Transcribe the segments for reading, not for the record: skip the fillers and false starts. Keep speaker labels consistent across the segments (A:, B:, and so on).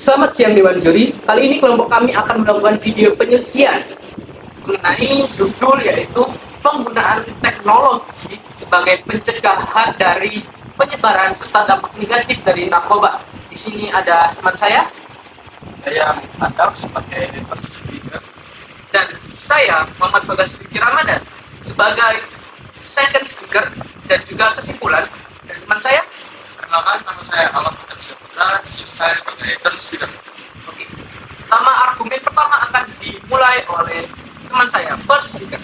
A: Selamat siang Dewan Juri. Kali ini kelompok kami akan melakukan video penyelesaian mengenai judul yaitu penggunaan teknologi sebagai pencegahan dari penyebaran serta dampak negatif dari narkoba. Di sini ada teman saya
B: Mantap sebagai first speaker.
A: dan saya Muhammad Bagas Riki Ramadan sebagai second speaker dan juga kesimpulan dari teman saya.
B: Perkenalkan, nama saya Alam Putra Putra. Di sini saya sebagai third speaker.
A: Oke. Argumen pertama akan dimulai oleh teman saya first speaker.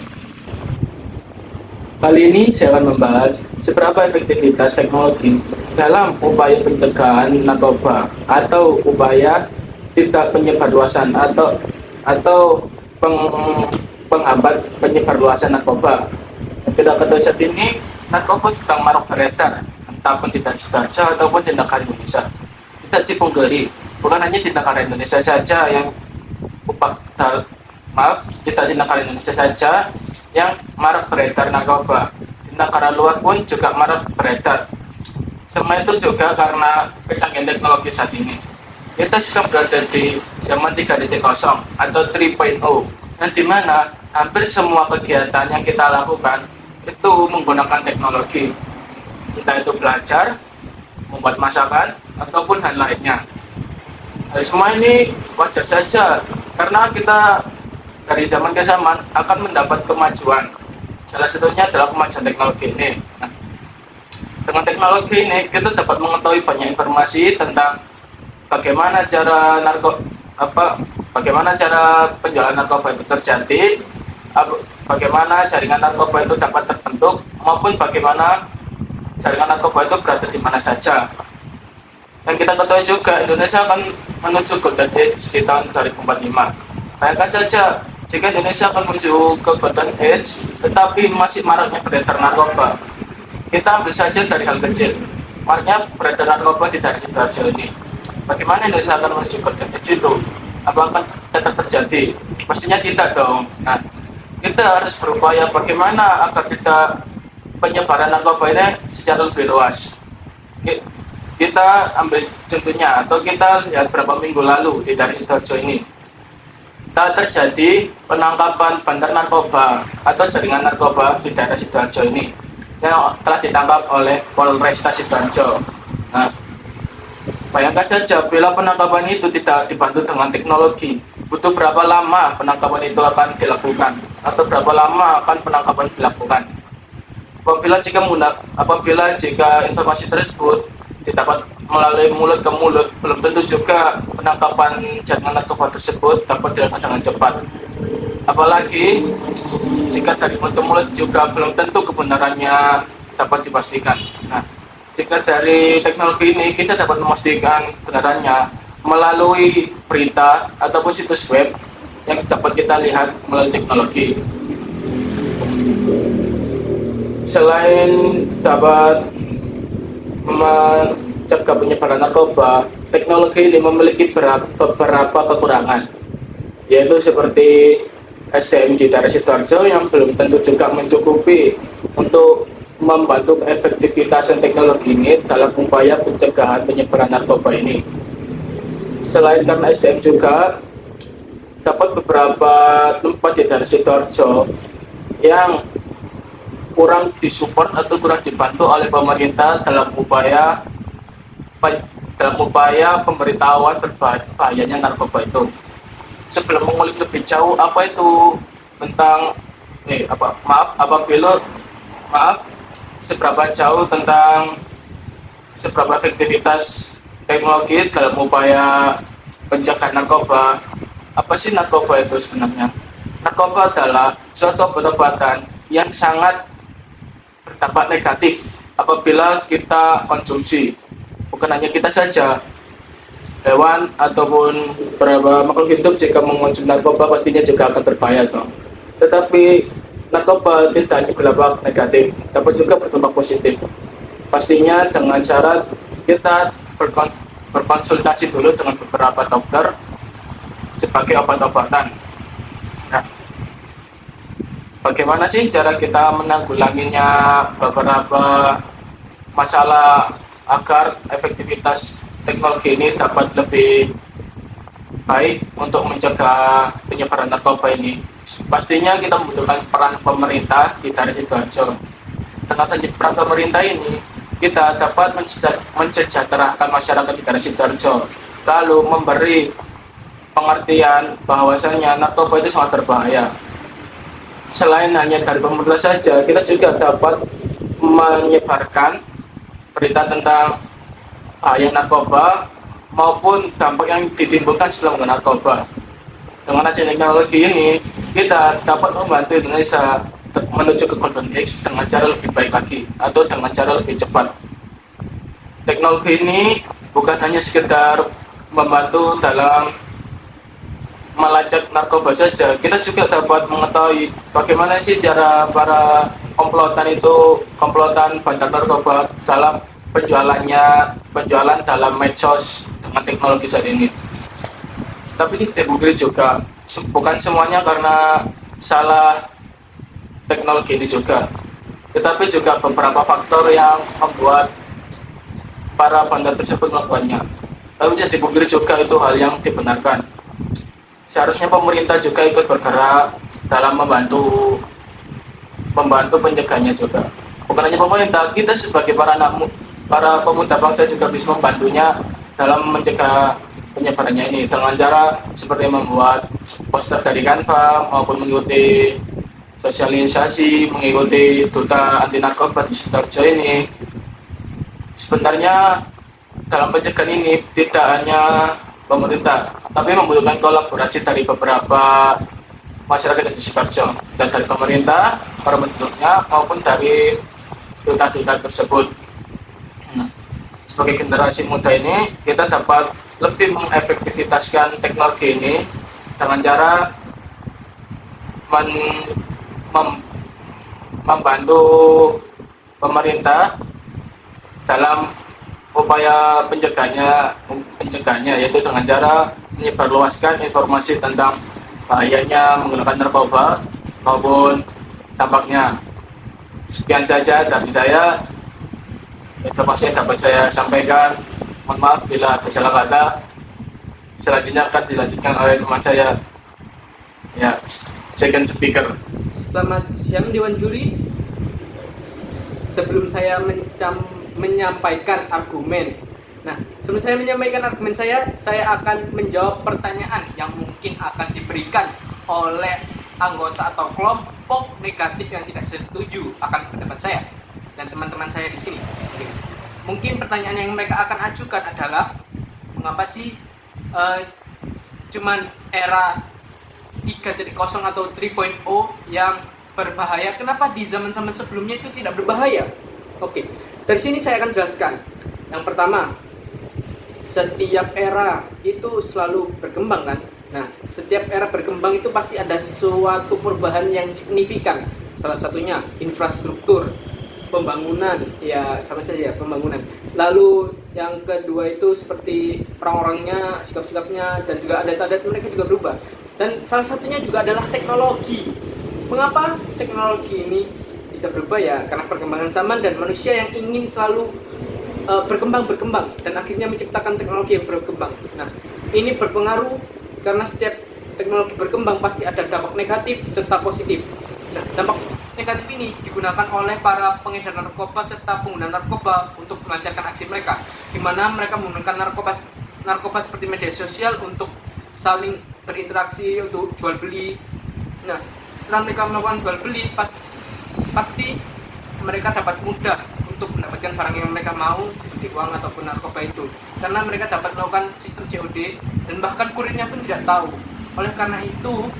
C: Kali ini saya akan membahas seberapa efektivitas teknologi dalam upaya pencegahan narkoba atau upaya tidak penyebarluasan atau penghambat penyebarluasan narkoba. Kita ketahui saat ini narkoba sedang marak beredar, entah pun tidak saja ataupun di negara Indonesia. Tidak dipungkiri, bukan hanya di negara Indonesia saja yang tidak di negara Indonesia saja yang marak beredar narkoba. Di negara luar pun juga marak beredar. Semua itu juga karena kecanggihan teknologi saat ini. Kita sedang berada di zaman 3.0 atau 3.0, yang dimana hampir semua kegiatan yang kita lakukan itu menggunakan teknologi. Entah itu belajar, membuat masakan, ataupun hal lainnya. Semua ini wajar saja, karena kita dari zaman ke zaman akan mendapat kemajuan. Salah satunya adalah kemajuan teknologi ini. Nah, dengan teknologi ini kita dapat mengetahui banyak informasi tentang bagaimana cara penjualan narkoba itu terjadi, bagaimana jaringan narkoba itu dapat terbentuk, maupun bagaimana jaringan narkoba itu berada di mana saja. Dan kita ketahui juga Indonesia akan menuju Golden Age di tahun 2045. Bayangkan saja jika Indonesia akan menuju ke Golden Age tetapi masih maraknya beredar narkoba. Kita ambil saja dari hal kecil, maraknya beredar narkoba di daerah Sidoarjo ini. Bagaimana Indonesia akan menuju Golden Age itu? Apa akan tetap terjadi? Pastinya tidak dong. Nah, kita harus berupaya bagaimana agar kita penyebaran narkoba ini secara lebih luas. Kita ambil contohnya, atau kita lihat beberapa minggu lalu di daerah Sidoarjo ini telah terjadi penangkapan bandar narkoba atau jaringan narkoba di daerah Sidoarjo ini yang telah ditangkap oleh Polresta Sidoarjo. Nah, bayangkan saja bila penangkapan itu tidak dibantu dengan teknologi, butuh berapa lama penangkapan itu akan dilakukan, atau berapa lama akan penangkapan dilakukan. Apabila jika informasi tersebut didapat melalui mulut ke mulut, belum tentu juga penangkapan jaringan narkoba tersebut dapat dilakukan dengan cepat. Apalagi jika dari mulut ke mulut juga belum tentu kebenarannya dapat dipastikan. Nah, jika dari teknologi ini kita dapat memastikan kebenarannya melalui berita ataupun situs web yang dapat kita lihat melalui teknologi. Selain dapat mencegah penyebaran narkoba, teknologi ini memiliki beberapa kekurangan, yaitu seperti SDM di daerah Sidoarjo yang belum tentu juga mencukupi untuk membantu efektivitasan teknologi ini dalam upaya pencegahan penyebaran narkoba ini. Selain karena SDM juga, dapat beberapa tempat di daerah Sidoarjo yang kurang disupport atau kurang dibantu oleh pemerintah dalam upaya pemberitahuan berbahayanya narkoba itu. Sebelum mengulik lebih jauh apa itu tentang seberapa jauh tentang seberapa efektivitas teknologi dalam upaya pencegahan narkoba. Apa sih narkoba itu sebenarnya? Narkoba adalah suatu obat-obatan yang sangat berdampak negatif apabila kita konsumsi. Bukan hanya kita saja, hewan ataupun beberapa makhluk hidup jika mengonsumsi narkoba pastinya juga akan berbahaya dong. Tetapi narkoba tidak hanya berdampak negatif, dapat juga berdampak positif. Pastinya dengan syarat kita berkonsultasi dulu dengan beberapa dokter sebagai obat-obatan. Nah, bagaimana sih cara kita menanggulanginya beberapa masalah agar efektivitas teknologi ini dapat lebih baik untuk mencegah penyebaran narkoba ini? Pastinya kita membutuhkan peran pemerintah di Daerah Sidoarjo. Dengan peran pemerintah ini, kita dapat mensejahterakan masyarakat di Daerah Sidoarjo, lalu memberi pengertian bahwasanya narkoba itu sangat berbahaya. Selain hanya dari pemerintah saja, kita juga dapat menyebarkan berita tentang bahaya narkoba maupun dampak yang ditimbulkan setelah menggunakan narkoba. Dengan adanya teknologi ini, kita dapat membantu Indonesia menuju ke Golden Age dengan cara lebih baik lagi atau dengan cara lebih cepat. Teknologi ini bukan hanya sekedar membantu dalam melacak narkoba saja, kita juga dapat mengetahui bagaimana sih cara para komplotan bandar narkoba dalam penjualan dalam medsos dengan teknologi saat ini. Tapi tidak mungkin juga, bukan semuanya karena salah teknologi ini juga, tetapi juga beberapa faktor yang membuat para bandar tersebut melakukannya. Tapi tidak dipungkiri juga itu hal yang dibenarkan. Seharusnya pemerintah juga ikut bergerak dalam membantu pencegahannya juga. Bukan hanya pemerintah, kita sebagai para pemuda bangsa juga bisa membantunya dalam mencegah penyebarannya ini dengan cara seperti membuat poster dari Canva maupun mengikuti sosialisasi, mengikuti duta anti narkoba di Sidoarjo ini. Sebenarnya dalam pencegahan ini tidak hanya pemerintah, tapi membutuhkan kolaborasi dari beberapa masyarakat di Sidoarjo, dan dari pemerintah, para bentuknya, maupun dari duta-duta tersebut. Sebagai generasi muda ini, kita dapat lebih mengefektivitaskan teknologi ini dengan cara membantu pemerintah dalam upaya pencegahannya, yaitu dengan cara menyebarluaskan informasi tentang bahayanya menggunakan narkoba maupun dampaknya. Sekian saja dari saya, informasi yang dapat saya sampaikan. Mohon maaf bila ada salah kata. Selanjutnya akan dilanjutkan oleh teman saya, ya, second speaker.
A: Selamat siang Dewan Juri. Sebelum saya menyampaikan argumen, sebelum saya menyampaikan argumen saya akan menjawab pertanyaan yang mungkin akan diberikan oleh anggota atau kelompok negatif yang tidak setuju akan pendapat saya dan teman-teman saya di sini. Mungkin pertanyaan yang mereka akan ajukan adalah, mengapa sih cuman era 3.0 atau 3.0 yang berbahaya? Kenapa di zaman-zaman sebelumnya itu tidak berbahaya? Oke, dari sini saya akan jelaskan. Yang pertama, setiap era itu selalu berkembang kan? Nah, setiap era berkembang itu pasti ada suatu perubahan yang signifikan. Salah satunya infrastruktur, pembangunan, ya sama saja pembangunan. Lalu yang kedua itu seperti orang-orangnya, sikap-sikapnya, dan juga adat-adat mereka juga berubah. Dan salah satunya juga adalah teknologi. Mengapa teknologi ini bisa berubah? Ya karena perkembangan zaman dan manusia yang ingin selalu berkembang dan akhirnya menciptakan teknologi yang berkembang. Nah, ini berpengaruh karena setiap teknologi berkembang pasti ada dampak negatif serta positif. Nah, dampak negatif ini digunakan oleh para pengedar narkoba serta pengguna narkoba untuk melancarkan aksi mereka, di mana mereka menggunakan narkoba seperti media sosial untuk saling berinteraksi untuk jual beli. Nah, setelah mereka melakukan jual beli, pasti mereka dapat mudah untuk mendapatkan barang yang mereka mau, seperti uang ataupun narkoba itu, karena mereka dapat melakukan sistem COD dan bahkan kurirnya pun tidak tahu. Oleh karena itu,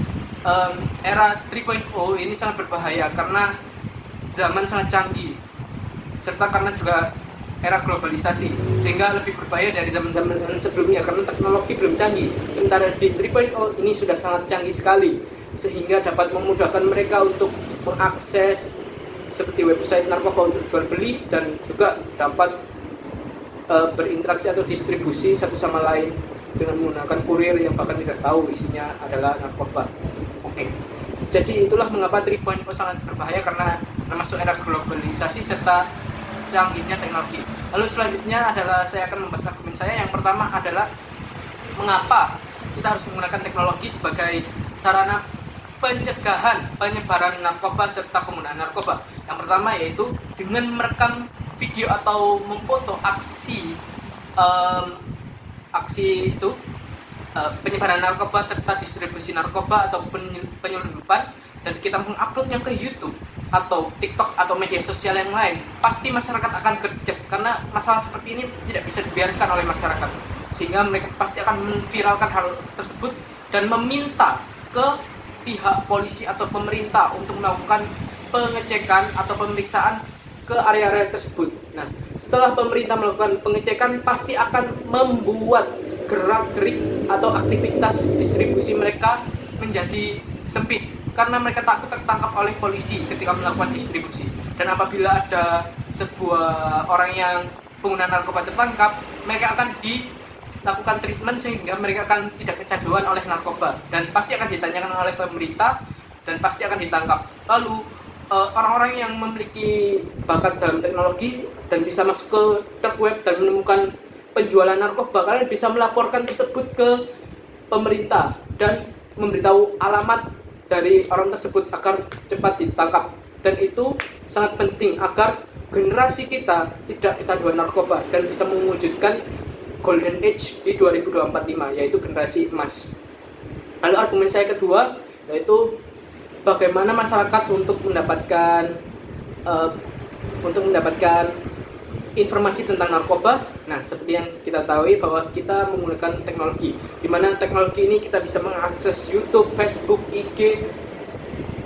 A: era 3.0 ini sangat berbahaya karena zaman sangat canggih, serta karena juga era globalisasi, sehingga lebih berbahaya dari zaman-zaman sebelumnya karena teknologi belum canggih. Sementara di 3.0 ini sudah sangat canggih sekali, sehingga dapat memudahkan mereka untuk mengakses seperti website narkoba untuk jual beli, dan juga dapat berinteraksi atau distribusi satu sama lain dengan menggunakan kurir yang bahkan tidak tahu isinya adalah narkoba. Oke. Jadi itulah mengapa 3.0 sangat berbahaya, karena termasuk era globalisasi serta canggihnya teknologi. Lalu selanjutnya adalah saya akan membahas argumen saya. Yang pertama adalah mengapa kita harus menggunakan teknologi sebagai sarana pencegahan penyebaran narkoba serta penggunaan narkoba. Yang pertama yaitu dengan merekam video atau memfoto aksi penyebaran narkoba serta distribusi narkoba atau penyelundupan, dan kita menguploadnya ke YouTube atau TikTok atau media sosial yang lain. Pasti masyarakat akan gercep karena masalah seperti ini tidak bisa dibiarkan oleh masyarakat, sehingga mereka pasti akan memviralkan hal tersebut dan meminta ke pihak polisi atau pemerintah untuk melakukan pengecekan atau pemeriksaan ke area-area tersebut. Nah, setelah pemerintah melakukan pengecekan, pasti akan membuat gerak-gerik atau aktivitas distribusi mereka menjadi sempit karena mereka takut tertangkap oleh polisi ketika melakukan distribusi. Dan apabila ada sebuah orang yang pengguna narkoba tertangkap, mereka akan dilakukan treatment sehingga mereka akan tidak kecanduan oleh narkoba dan pasti akan ditanyakan oleh pemerintah dan pasti akan ditangkap. Lalu orang-orang yang memiliki bakat dalam teknologi dan bisa masuk ke dark web dan menemukan penjualan narkoba, kalian bisa melaporkan tersebut ke pemerintah dan memberitahu alamat dari orang tersebut agar cepat ditangkap. Dan itu sangat penting agar generasi kita tidak kecanduan narkoba dan bisa mewujudkan golden age di 2025, yaitu generasi emas. Lalu argumen saya kedua yaitu bagaimana masyarakat untuk mendapatkan informasi tentang narkoba. Nah, seperti yang kita tahu bahwa kita menggunakan teknologi, di mana teknologi ini kita bisa mengakses YouTube, Facebook, IG,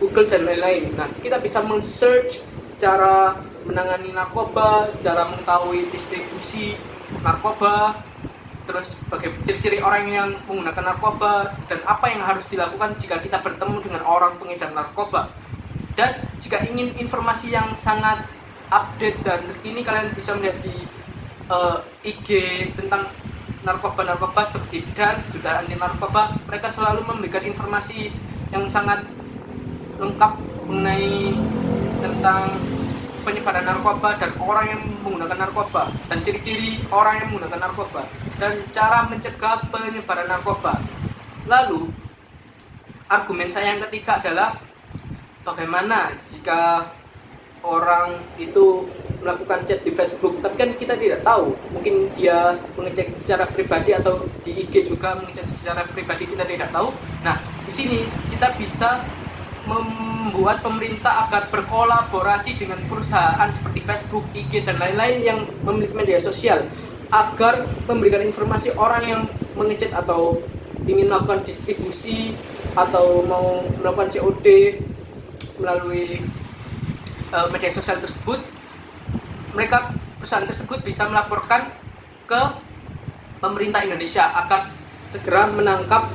A: Google dan lain-lain. Nah, kita bisa men-search cara menangani narkoba, cara mengetahui distribusi narkoba, terus bagaimana ciri-ciri orang yang menggunakan narkoba dan apa yang harus dilakukan jika kita bertemu dengan orang pengedar narkoba. Dan jika ingin informasi yang sangat update dan terkini, kalian bisa melihat di IG tentang narkoba seperti Dan Duta Anti Narkoba. Mereka selalu memberikan informasi yang sangat lengkap mengenai tentang penyebaran narkoba dan orang yang menggunakan narkoba dan ciri-ciri orang yang menggunakan narkoba dan cara mencegah penyebaran narkoba. Lalu argumen saya yang ketiga adalah bagaimana jika orang itu melakukan chat di Facebook, tapi kan kita tidak tahu, mungkin dia mengecek secara pribadi atau di IG juga mengecek secara pribadi, kita tidak tahu. Nah, di sini kita bisa membuat pemerintah agar berkolaborasi dengan perusahaan seperti Facebook, IG dan lain-lain yang memiliki media sosial agar memberikan informasi orang yang mengecek atau ingin melakukan distribusi atau mau melakukan COD melalui media sosial tersebut. Mereka, perusahaan tersebut bisa melaporkan ke pemerintah Indonesia agar segera menangkap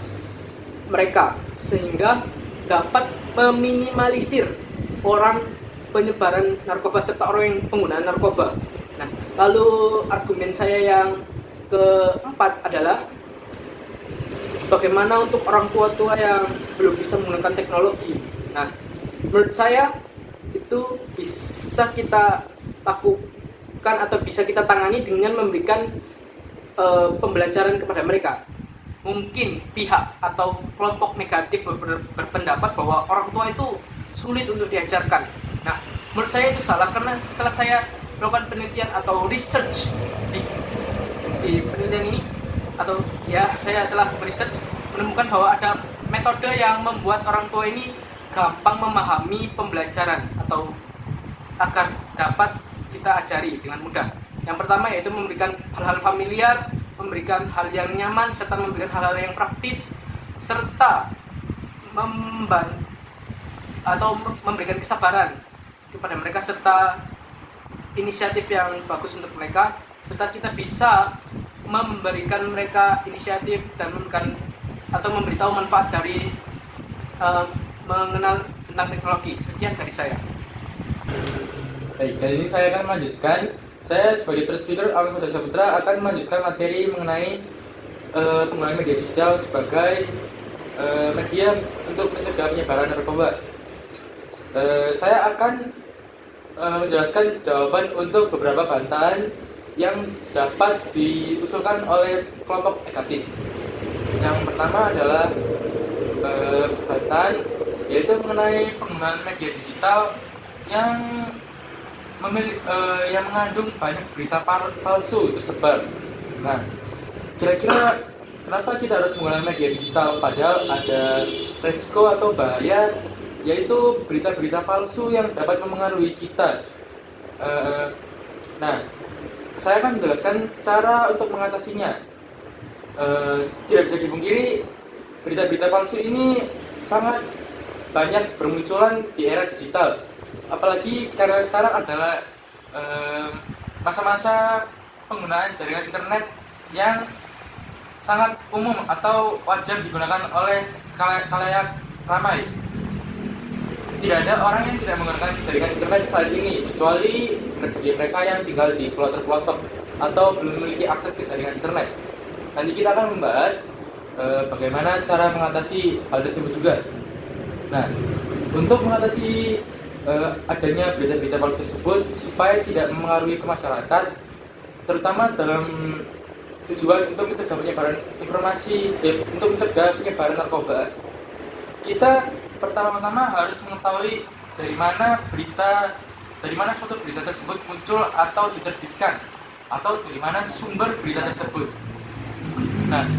A: mereka sehingga dapat meminimalisir orang penyebaran narkoba serta orang yang penggunaan narkoba. Nah, lalu argumen saya yang keempat adalah bagaimana untuk orang tua-tua yang belum bisa menggunakan teknologi. Nah, menurut saya itu bisa kita lakukan atau bisa kita tangani dengan memberikan pembelajaran kepada mereka. Mungkin pihak atau kelompok negatif berpendapat bahwa orang tua itu sulit untuk diajarkan. Nah, menurut saya itu salah karena setelah saya melakukan penelitian atau research di penelitian ini, atau ya saya telah research menemukan bahwa ada metode yang membuat orang tua ini gampang memahami pembelajaran atau agar dapat kita ajari dengan mudah. Yang pertama yaitu memberikan hal-hal familiar, memberikan hal yang nyaman, serta memberikan hal-hal yang praktis, serta memberikan kesabaran kepada mereka, serta inisiatif yang bagus untuk mereka, serta kita bisa memberikan mereka inisiatif dan memberikan atau memberitahu manfaat dari mengenal tentang teknologi. Sekian dari saya.
D: Baik, kali ini saya akan melanjutkan. Saya sebagai tour speaker Alif Saputra akan melanjutkan materi mengenai penggunaan media sosial sebagai media untuk mencegah penyebaran narkoba. Saya akan menjelaskan jawaban untuk beberapa bantahan yang dapat diusulkan oleh kelompok negatif. Yang pertama adalah perdebatan, yaitu mengenai penggunaan media digital yang yang mengandung banyak berita palsu tersebar. Nah, kira-kira kenapa kita harus menggunakan media digital padahal ada resiko atau bahaya, yaitu berita-berita palsu yang dapat memengaruhi kita. Nah, saya akan menjelaskan cara untuk mengatasinya. Tidak bisa dipungkiri, berita-berita palsu ini sangat banyak bermunculan di era digital. Apalagi karena sekarang adalah masa-masa penggunaan jaringan internet yang sangat umum atau wajar digunakan oleh khalayak ramai. Tidak ada orang yang tidak menggunakan jaringan internet saat ini, kecuali mereka yang tinggal di pelosok atau belum memiliki akses ke jaringan internet. Nanti kita akan membahas bagaimana cara mengatasi hal tersebut juga. Nah, untuk mengatasi adanya berita-berita palsu tersebut supaya tidak mempengaruhi ke masyarakat, terutama dalam tujuan untuk mencegah penyebaran informasi, untuk mencegah penyebaran narkoba, kita pertama-tama harus mengetahui dari mana suatu berita tersebut muncul atau diterbitkan, atau dari mana sumber berita tersebut. Nah,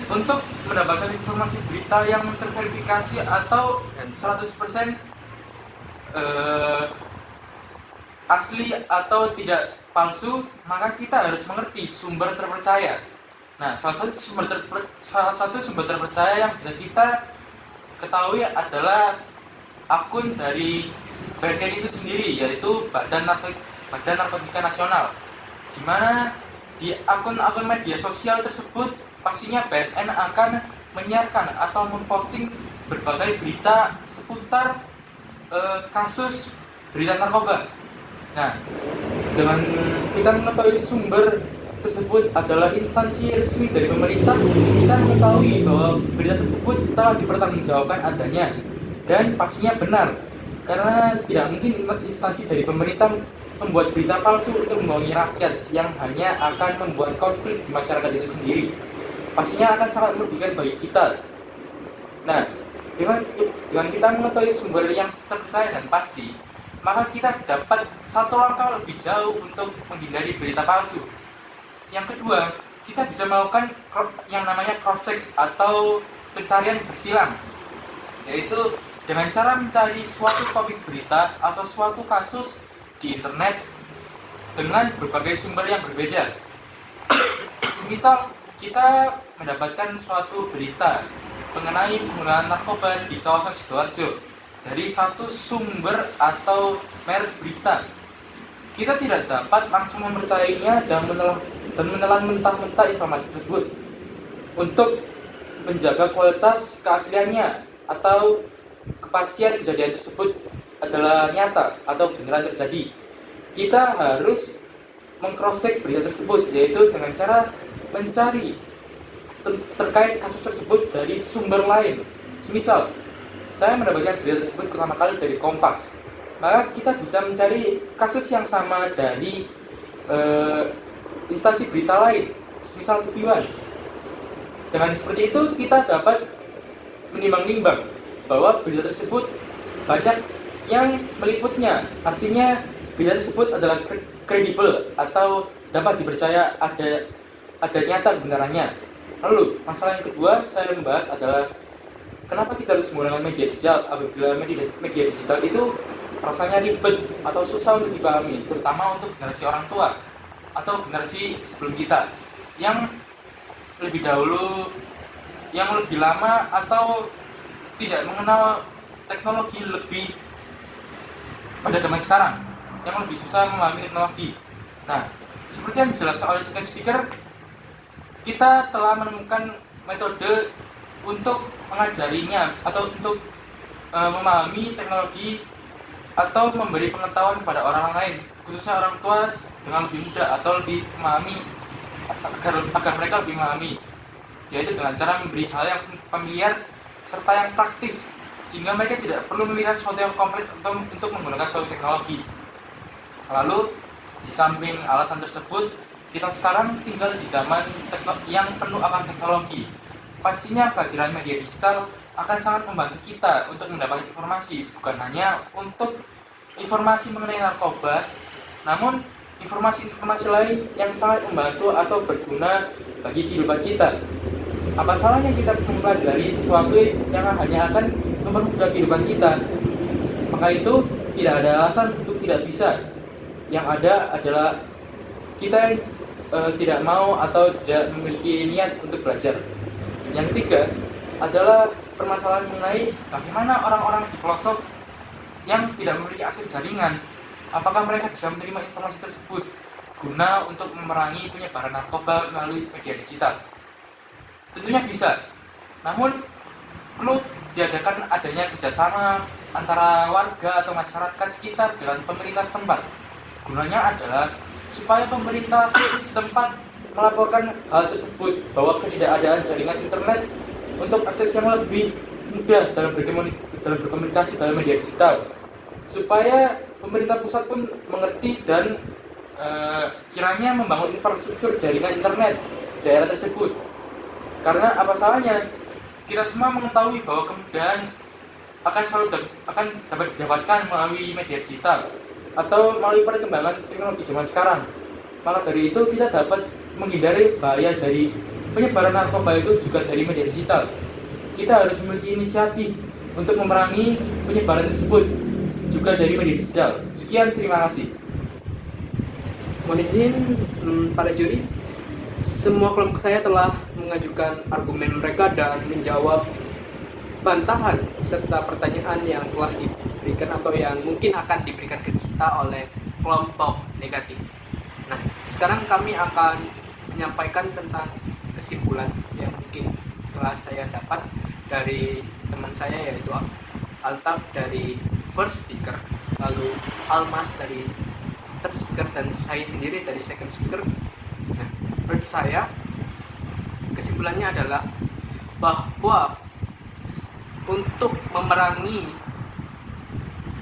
D: untuk mendapatkan informasi berita yang terverifikasi atau 100% asli atau tidak palsu, maka kita harus mengerti sumber terpercaya. Nah, salah satu sumber terpercaya yang bisa kita ketahui adalah akun dari BNN itu sendiri, yaitu Badan Narkotika Nasional, di mana di akun-akun media sosial tersebut pastinya BNN akan menyiarkan atau memposting berbagai berita seputar kasus berita narkoba. Nah, dengan kita mengetahui sumber tersebut adalah instansi resmi dari pemerintah, kita mengetahui bahwa berita tersebut telah dipertanggungjawabkan adanya dan pastinya benar, karena tidak mungkin instansi dari pemerintah membuat berita palsu untuk membohongi rakyat yang hanya akan membuat konflik di masyarakat itu sendiri. Pastinya akan sangat merugikan bagi kita. Nah, dengan kita mengetahui sumber yang terpercaya dan pasti, maka kita dapat satu langkah lebih jauh untuk menghindari berita palsu. Yang kedua, kita bisa melakukan yang namanya cross check atau pencarian bersilang, yaitu dengan cara mencari suatu topik berita atau suatu kasus di internet dengan berbagai sumber yang berbeda. Semisal kita mendapatkan suatu berita mengenai penggunaan narkoba di kawasan Sidoarjo dari satu sumber atau merek berita, kita tidak dapat langsung mempercayainya dan menelan mentah-mentah informasi tersebut. Untuk menjaga kualitas keasliannya atau kepastian kejadian tersebut adalah nyata atau beneran terjadi, kita harus meng-cross-check berita tersebut, yaitu dengan cara mencari terkait kasus tersebut dari sumber lain. Semisal, saya mendapatkan berita tersebut pertama kali dari Kompas, maka kita bisa mencari kasus yang sama dari instansi berita lain, semisal TV One. Dengan seperti itu, kita dapat menimbang-nimbang bahwa berita tersebut banyak yang meliputnya, artinya berita tersebut adalah kredibel atau dapat dipercaya, ada nyata kebenarannya. Lalu, masalah yang kedua saya membahas adalah kenapa kita harus menggunakan media digital apabila media digital itu rasanya ribet atau susah untuk dipahami, terutama untuk generasi orang tua atau generasi sebelum kita yang lebih dahulu, yang lebih lama atau tidak mengenal teknologi lebih pada zaman sekarang, yang lebih susah memahami teknologi. Nah, seperti yang dijelaskan oleh second speaker, kita telah menemukan metode untuk mengajarinya atau untuk memahami teknologi atau memberi pengetahuan kepada orang lain, khususnya orang tua, dengan lebih mudah atau lebih memahami agar mereka lebih memahami, yaitu dengan cara memberi hal yang familiar serta yang praktis, sehingga mereka tidak perlu melihat sesuatu yang kompleks untuk menggunakan suatu teknologi. Lalu, di samping alasan tersebut, kita sekarang tinggal di zaman yang penuh akan teknologi, pastinya kehadiran media digital akan sangat membantu kita untuk mendapatkan informasi, bukan hanya untuk informasi mengenai narkoba, namun informasi-informasi lain yang sangat membantu atau berguna bagi kehidupan kita. Apa salahnya kita mempelajari sesuatu yang hanya akan mempermudah kehidupan kita? Maka itu tidak ada alasan untuk tidak bisa. Yang ada adalah kita yang tidak mau atau tidak memiliki niat untuk belajar. Yang ketiga adalah permasalahan mengenai bagaimana orang-orang di pelosok yang tidak memiliki akses jaringan, apakah mereka bisa menerima informasi tersebut guna untuk memerangi penyebaran narkoba melalui media digital? Tentunya bisa, namun perlu diadakan adanya kerjasama antara warga atau masyarakat sekitar dengan pemerintah setempat. Gunanya adalah supaya pemerintah setempat melaporkan hal tersebut bahwa ketidakadaan jaringan internet untuk akses yang lebih mudah dalam berkomunikasi dalam media digital, supaya pemerintah pusat pun mengerti dan kiranya membangun infrastruktur jaringan internet di daerah tersebut. Karena apa salahnya kita semua mengetahui bahwa kemudahan akan dapat didapatkan melalui media digital atau melalui perkembangan teknologi zaman sekarang. Maka dari itu kita dapat menghindari bahaya dari penyebaran narkoba itu juga dari media digital. Kita harus memiliki inisiatif untuk memerangi penyebaran tersebut juga dari media digital. Sekian, terima kasih.
A: Mohon izin para juri, semua kelompok saya telah mengajukan argumen mereka dan menjawab bantahan serta pertanyaan yang telah diberikan atau yang mungkin akan diberikan ke kita oleh kelompok negatif. Nah, sekarang kami akan menyampaikan tentang kesimpulan yang mungkin telah saya dapat dari teman saya, yaitu Altaf dari first speaker, lalu Almas dari third speaker, dan saya sendiri dari second speaker. Nah, menurut saya kesimpulannya adalah bahwa untuk memerangi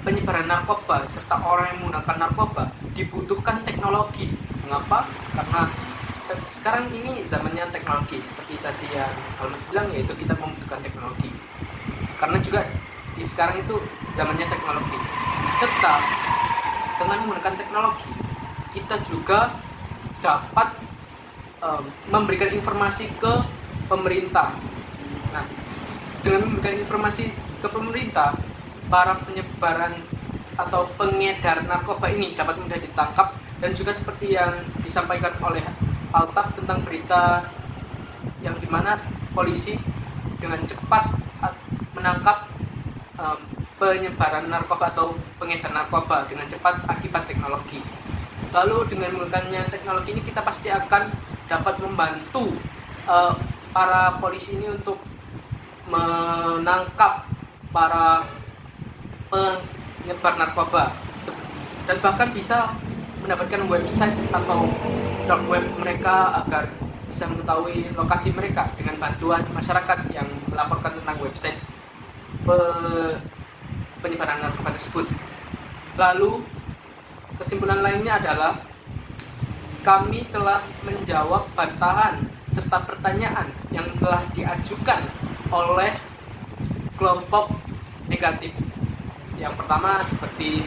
A: penyebaran narkoba serta orang yang menggunakan narkoba dibutuhkan teknologi. Mengapa? Karena sekarang ini zamannya teknologi, seperti tadi yang Almas bilang, yaitu kita membutuhkan teknologi. Karena juga di sekarang itu zamannya teknologi. Serta dengan menggunakan teknologi, kita juga dapat memberikan informasi ke pemerintah. Nah, dengan memberikan informasi ke pemerintah, para penyebaran atau pengedar narkoba ini dapat mudah ditangkap, dan juga seperti yang disampaikan oleh Altaf tentang berita yang dimana polisi dengan cepat menangkap penyebaran narkoba atau pengedar narkoba dengan cepat akibat teknologi. Lalu dengan menggunakannya teknologi ini, kita pasti akan dapat membantu para polisi ini untuk menangkap para penyebar narkoba, dan bahkan bisa mendapatkan website atau dark web mereka agar bisa mengetahui lokasi mereka dengan bantuan masyarakat yang melaporkan tentang website penyebaran narkoba tersebut. Lalu kesimpulan lainnya adalah kami telah menjawab bantahan serta pertanyaan yang telah diajukan oleh kelompok negatif. Yang pertama seperti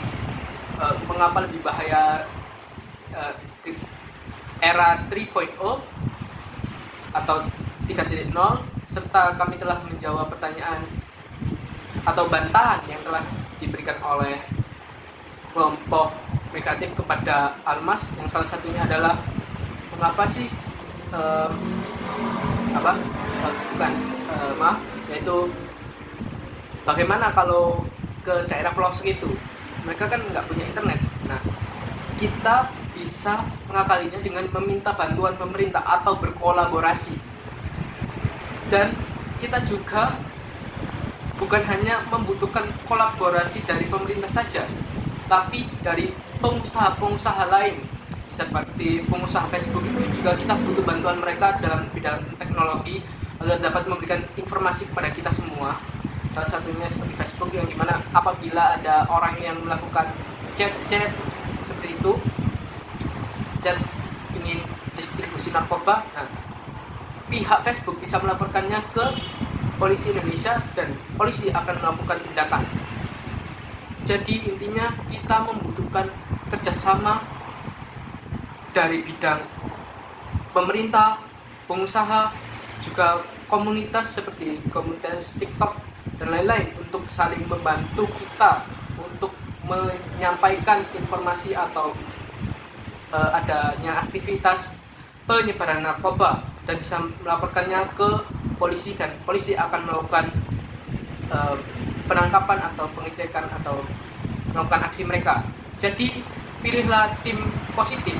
A: mengapa lebih bahaya era 3.0 atau 3.0, serta kami telah menjawab pertanyaan atau bantahan yang telah diberikan oleh kelompok negatif kepada Almas, yang salah satunya adalah mengapa sih yaitu bagaimana kalau ke daerah pelosok itu mereka kan nggak punya internet. Nah, kita bisa mengakalinya dengan meminta bantuan pemerintah atau berkolaborasi. Dan kita juga bukan hanya membutuhkan kolaborasi dari pemerintah saja, tapi dari pengusaha-pengusaha lain. Seperti pengusaha Facebook itu juga kita butuh bantuan mereka dalam bidang teknologi agar dapat memberikan informasi kepada kita semua. Salah satunya seperti Facebook, yang dimana apabila ada orang yang melakukan chat seperti itu, chat ingin distribusi narkoba, nah pihak Facebook bisa melaporkannya ke polisi Indonesia dan polisi akan melakukan tindakan. Jadi intinya kita membutuhkan kerjasama dari bidang pemerintah, pengusaha, juga komunitas seperti komunitas TikTok dan lain-lain untuk saling membantu kita untuk menyampaikan informasi atau adanya aktivitas penyebaran narkoba dan bisa melaporkannya ke polisi dan polisi akan melakukan penangkapan atau pengecekan atau melakukan aksi mereka. Jadi pilihlah tim positif